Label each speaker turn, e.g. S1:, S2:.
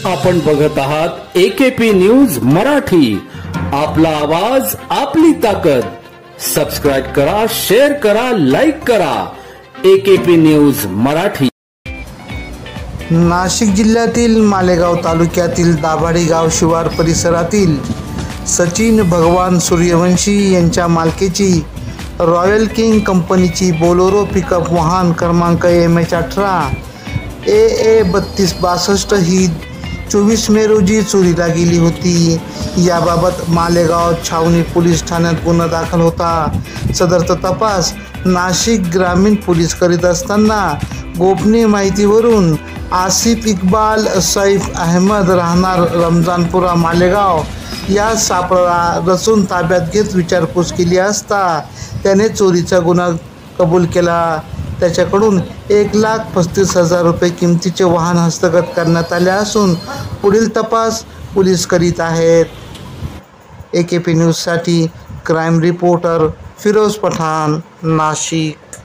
S1: आपण बघत आहात AKP न्यूज मराठी। आपला आवाज आपली ताकद। सबस्क्राइब करा, शेअर करा, लाईक करा। AKP news Marathi.
S2: नाशिक जिल्ह्यातील मालेगाव तालुक्यातील दाभाडी गाव शिवार परिसरातील सचिन भगवान सूर्यवंशी यांच्या मालकीची रॉयल किंग कंपनीची बोलेरो पिकअप वाहन क्रमांक MH18 AA 3262 ही 24 मे रोजी चोरीला गेली होती। याबाबत मालेगाव छावणी पोलीस ठाण्यात गुन्हा दाखल होता। सदरचा तपास नाशिक ग्रामीण पोलीस करीत असताना गोपनीय माहितीवरून आसिफ इक्बाल सैफ अहमद राहणार रमजानपुरा मालेगाव या सापळा रचून ताब्यात घेत विचारपूस केली असता त्याने चोरीचा गुन्हा कबूल केला। त्याच्याकडून 1,35,000 रुपये किमतीचे वाहन हस्तगत करण्यात आले असून पुढील तपास पोलीस करीत आहेत। AKP न्यूजसाठी क्राईम रिपोर्टर फिरोज पठाण, नाशिक।